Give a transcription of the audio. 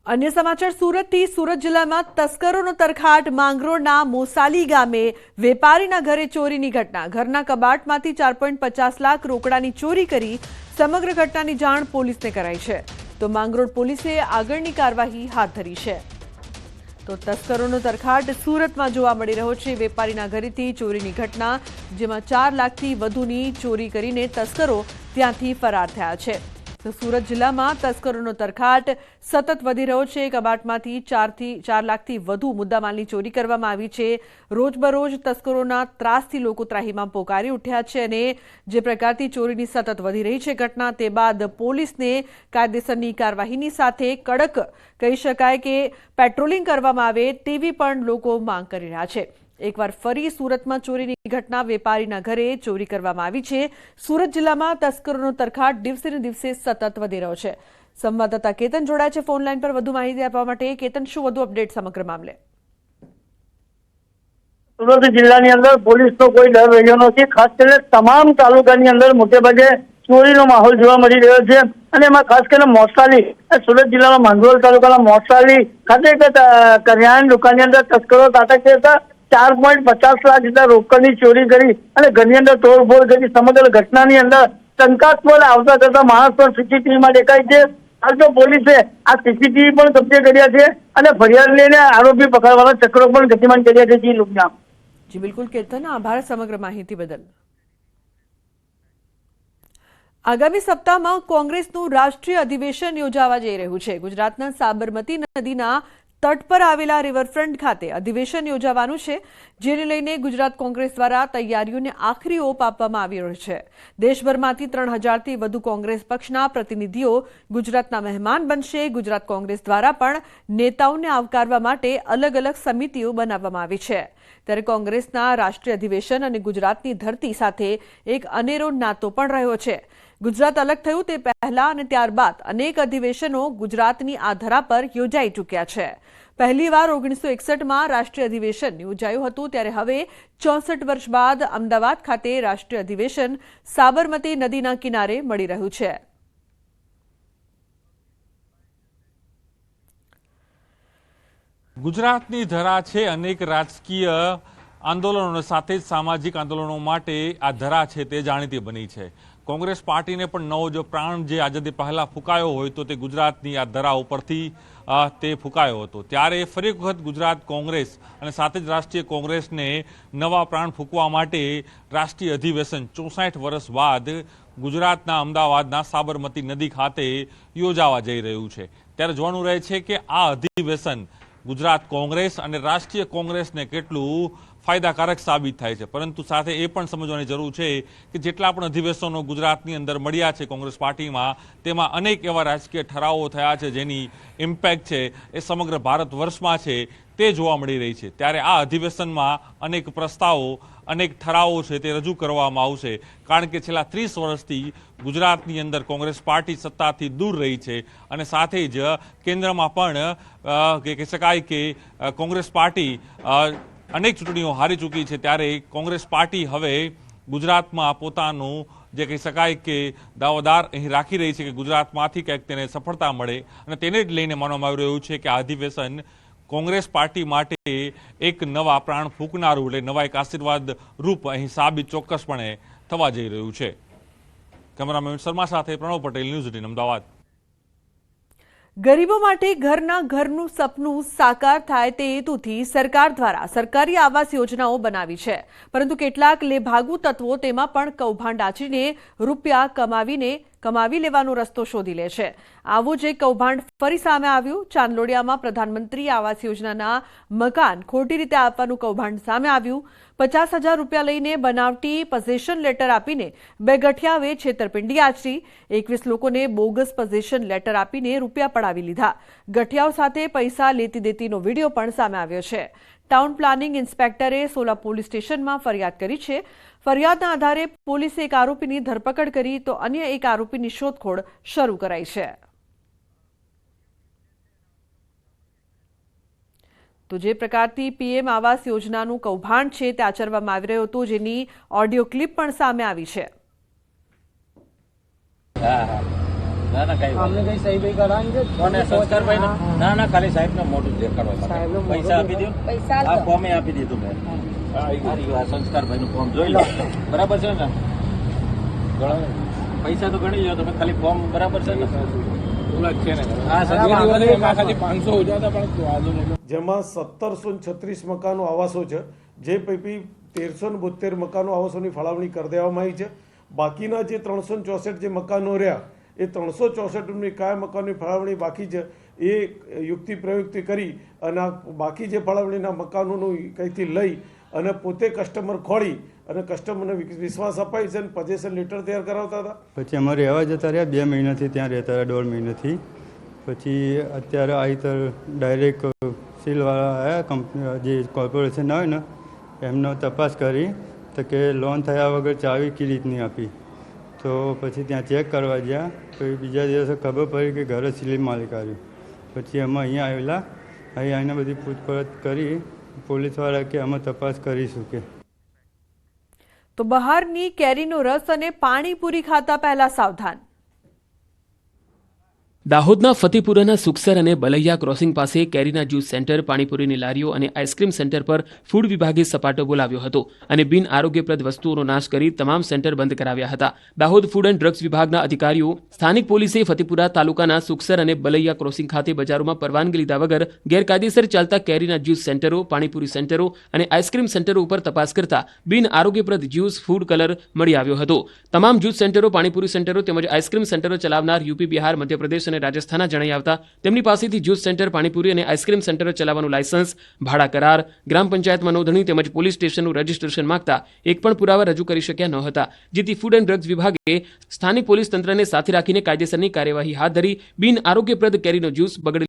अन्य समाचार सूरत जिल्लाમાં તસ્કરોનો તરખાટ માંગરોળના મોસાલી ગામે વેપારીના ઘરે ચોરીની ઘટના ઘરના કબાટમાંથી 4.50 લાખ રોકડાની ચોરી કરી સમગ્ર ઘટનાની જાણ પોલીસને કરાઈ છે તો માંગરોળ પોલીસે આગળની કાર્યવાહી હાથ ધરી છે તો તસ્કરોનો તરખાટ સુરતમાં જોવા મળી રહ્યો છે વેપારીના ઘરેથી ચોરીની ઘટના જેમાં 4 લાખથી વધુની ચોરી કરીને તસ્કરો ત્યાંથી ફરાર થયા છે तो सूरत जिला में तस्करों तरखाट सतत वधी रह्यो छे। कबाटमांथी 4 लाखथी वधु मुद्दामालनी चोरी करवामां आवी छे। रोजबरोज तस्करोना त्रासथी लोको ત્રાહીમામ પોકારી उठ्या छे अने जे प्रकारथी चोरीनी सतत वधी रही छे घटना ते बाद पोलीसने कायदेसरनी कार्यवाहीनी साथे कड़क कही शकाय के पेट्रोलिंग करवामां आवे तेवी पण लोको मांग करी रह्या छे। एक बार फरी सूरत में चोरी की घटना वेपारीना घरे चोरी करवामां आवी छे। सूरत जिला में तस्करों तरखाट दिवसे ने दिवसे सतत वधी रह्यो छे। संवाददाता केतन जोड़ाया छे फोन लाइन पर वधु माहिती आपवा माटे। केतन, शुं वधु अपडेट समग्र मामले? सूरत जिल्लानी अंदर पोलीसनो कोई डर रह्यो नथी। खास કરીને તમામ તાલુકાની અંદર મોટે ભાગે ચોરીનો માહોલ જોવા મળી રહ્યો છે અને એમાં ખાસ કરીને મોસાલી सूरत जिल्लाના માંગરોળ તાલુકાના મોસાલી ખાતે એક કરિયાણાની દુકાનની અંદર તસ્કરો ત્રાટક્યા હતા। 4.50 लाख જેટલા રોકડની ચોરી કરી અને ઘરની અંદર તોડફોડ કરી સમગ્ર ઘટનાની અંદર શંકાસ્પદ આવતા જતા માણસ પણ સીસીટીવીમાં દેખાય છે। હાલ તો પોલીસે આ સીસીટીવી પણ કબજે કર્યા છે અને ફરિયાદ લઈને આરોપી પકડવાના ચક્રો પણ ગતિમાન કર્યા છે। જી લુકના જી બિલકુલ કેતન, આભાર સમગ્ર માહિતી બદલ। આગામી સપ્તાહમાં કોંગ્રેસનું રાષ્ટ્રીય અધિવેશન યોજાવા જઈ રહ્યું છે। ગુજરાતના સાબરમતી નદીના तट पर आवेला रिवरफ्रंट खाते अधिवेशन योजावानुं छे, जेने लईने गुजरात कोंग्रेस द्वारा तैयारीओने आखरी ओप आपवामां आवी रह्यो छे। देशभरमांथी 3000 थी वधु कोंग्रेस पक्षना प्रतिनिधिओ गुजरातना महेमान बनशे। गुजरात कोंग्रेस द्वारा पण नेताओने आवकारवा माटे अलग अलग समितिओ बनाववामां आवी छे। त्यारे कोंग्रेसना राष्ट्रीय अधिवेशन अने गुजरातनी धरती साथे एक अनेरो नातो पण रह्यो छे। गुजरात अलग थयुं ते पहला अने त्यारबाद अनेक अधिवेशनो गुजरातनी आ धरा पर योजाई चूक्या छे। पहली वार 1961 में राष्ट्रीय अधिवेशन योजायुं हतुं, त्यारे हवे 64 वर्ष बाद अमदावाद खाते राष्ट्रीय अधिवेशन साबरमती नदीना किनारे मळी रह्युं छे। गुजरातनी धरा छे अनेक राजकीय आंदोलनों साथे सामाजिक आंदोलनों माटे आ धरा छे ते जाणीती बनी छे। कोंग्रेस पार्टी ने पण नवो जो प्राण जे आजादी पहला फूंकायो होय तो ते गुजरातनी आ धरा उपरथी ते फूंकायो हतो। त्यारे फरी एक वखत गुजरात कोंग्रेस अने साथे ज राष्ट्रीय कोंग्रेस ने नवा प्राण फूंकवा माटे राष्ट्रीय अधिवेशन 64 वर्ष बाद गुजरातना अमदावादना साबरमती नदी खाते योजावा जई रह्युं छे। त्यारे जोवानुं रहे छे के आ अधिवेशन गुजरात कोंग्रेस अने राष्ट्रीय कोंग्रेस ने केटलुं फायदाकारक साबित थाय छे। परंतु साथे ए पण समजवानी जरूर छे कि जेटला पण अधिवेशनो गुजरातनी अंदर मळ्या छे कोंग्रेस पार्टीमां तेमां अनेक एवा राजकीय ठरावो थया छे जेनी इम्पेक्ट छे ए समग्र भारत वर्षमां छे ते जोवा मळी रही छे। त्यारे आ अधिवेशनमां अनेक प्रस्तावो अनेक ठरावो छे ते रजू करवामां आवशे, कारण के छेल्ला 30 वर्षथी गुजरातनी अंदर कोंग्रेस पार्टी सत्ताथी दूर रही छे अने साथे ज केन्द्रमां पण कही शकाय के कोंग्रेस पार्टी अनेक चूंटणीओ हारी चूकी है। त्यारे कोंग्रेस पार्टी हवे गुजरात में पोतानुं जे कही शकाय के दावेदार अहीं राखी रही है कि गुजरात में कंईक तेने सफलता मळे अने तेने ज लईने मानवामां आवी रह्युं छे कि आ अधिवेशन कोंग्रेस पार्टी माटे एक नवा प्राण फूंकनारू એટલે नवा एक आशीर्वाद रूप अहीं साबित चोक्कसपणे थवा जई रह्युं छे। कैमरामेन शर्मा साथे प्रणव पटेल, न्यूज़ 18 अमदावाद। गरीबों माटे घरનું सपનું साकार થાય તે હેતુથી સરકાર દ્વારા સરકારી આવાસ યોજનાઓ બનાવી છે, પરંતુ કેટલાક લેભાગુ તત્વો તેમાં પણ કૌભાંડ આચરીને રૂપિયા કમાવી લેવાનો રસ્તો શોધી લે છે। આવું જ એક કૌભાંડ ફરી સામે આવ્યું। ચાંદલોડિયામાં પ્રધાનમંત્રી આવાસ યોજનાના મકાન ખોટી રીતે આપવાનું કૌભાંડ સામે આવ્યું। 50,000 રૂપિયા લઈને બનાવટી પોઝેશન લેટર આપીને બે ગઠિયાઓએ છેતરપિંડી આચરી। 21 લોકોને બોગસ પોઝેશન લેટર આપીને રૂપિયા પડાવી લીધા। ગઠિયાઓ સાથે પૈસા લેતી દેતીનો વિડીયો પણ સામે આવ્યો છે। टाउन प्लानिंग इंस्पेक्टरे सोला पोलीस स्टेशन में फरियाद करी है। फरियादना आधारे पोलीसे एक आरोपीनी धरपकड़ करी तो अन्य एक आरोपीनी शोधखोळ शरू कराई है। तो जे प्रकारथी पीएम आवास योजनानुं कौभांड छे ते आचरवामां आवी रह्युं हतुं, जेनी ऑडियो क्लिप पण सामे आवी छे। ના ના કઈ અમને કઈ સહી ભાઈ કરાવી છે કોને સંસ્કારભાઈ ના ના ખાલી સાહેબ ને મોઢું દેખાડવા સાહેબનું માટે મોઢું પૈસા આપી દો પૈસા આ આલજો. ફોર્મે આપી દીધું મેં આ સંસ્કારભાઈ નું ફોર્મ જોઈ લો બરાબર છે ને પૈસા તો ગણી લો તમે ખાલી ફોર્મ બરાબર છે ને હા જેમાં 1736 મકાનો આવાસો છે, જે પૈકી 1372 મકાનો આવાસોની ફાળવણી કરી દેવામાં આવી છે. બાકીના જે 364 જે મકાનો રહ્યા એ 364ની કયા મકાનોની ફાળવણી બાકી છે એ યુક્તિ પ્રયુક્તિ કરી અને આ બાકી જે ફાળવણીના મકાનોનું કંઈથી લઈ અને પોતે કસ્ટમર ખોળી અને કસ્ટમરને વિશ્વાસ અપાય છે અને પોઝેશન લેટર તૈયાર કરાવતા હતા. પછી અમારે રહેવા જતા રહ્યા 2 મહિનાથી ત્યાં રહેતા રહ્યા 1.5 મહિનાથી. પછી અત્યારે આવી તો ડાયરેક્ટ સીલવાળા આવ્યા કંપની જે કોર્પોરેશન આવે ને એમનો તપાસ કરી તો કે લોન થયા વગર ચાવી કેવી રીતની આપી. તો પછી ત્યાં ચેક કરવા ગયા તો બીજા દિવસે ખબર પડી કે ઘરે સીલી માલિક આવ્યું. પછી અમે અહીંયા આવેલા, અહીં આવીને બધી પૂછપરછ કરી પોલીસવાળા કે અમે તપાસ કરીશું કે. તો બહારની કેરીનો રસ અને પાણીપુરી ખાતા પહેલા સાવધાન. દાહોદના ફતેપુરાના સુખસર અને બલૈયા ક્રોસિંગ પાસે કેરીના જ્યુસ સેન્ટર, પાણીપુરીની લારીઓ અને આઈસ્ક્રીમ સેન્ટર પર ફૂડ વિભાગે સપાટો બોલાવ્યો હતો અને બિન આરોગ્યપ્રદ વસ્તુઓનો નાશ કરી તમામ સેન્ટર બંધ કરાવ્યા હતા. દાહોદ ફૂડ એન્ડ ડ્રગ્સ વિભાગના અધિકારીઓ, સ્થાનિક પોલીસે ફતેપુરા તાલુકાના સુખસર અને બલૈયા ક્રોસિંગ ખાતે બજારોમાં પરવાનગી લીધા વગર ગેરકાયદેસર ચાલતા કેરીના જ્યુસ સેન્ટરો, પાણીપુરી સેન્ટરો અને આઈસ્ક્રીમ સેન્ટરો ઉપર તપાસ કરતા બિન આરોગ્યપ્રદ જ્યુસ ફૂડ કલર મળી આવ્યો હતો. તમામ જ્યુસ સેન્ટરો, પાણીપુરી સેન્ટરો તેમજ આઈસ્ક્રીમ સેન્ટરો ચલાવનાર યુપી, બિહાર, મધ્યપ્રદેશ અને રાજસ્થાનના જણાઈ આવતા તેમની પાસેથી જ્યુસ સેન્ટર, પાણીપુરી અને આઈસ્ક્રીમ સેન્ટર ચલાવવાનું લાયસન્સ, ભાડા કરાર, ગ્રામ પંચાયતમાં નોંધણી તેમજ પોલીસ સ્ટેશનનું રજીસ્ટ્રેશન માંગતા એક પણ પુરાવા રજૂ કરી શક્યા ન હતા. જેથી ફૂડ એન્ડ ડ્રગ્સ વિભાગે સ્થાનિક પોલીસ તંત્રને સાથે રાખીને કાયદેસરની કાર્યવાહી હાથ ધરી બિન આરોગ્યપ્રદ કેરીનો જ્યુસ, બગડેલી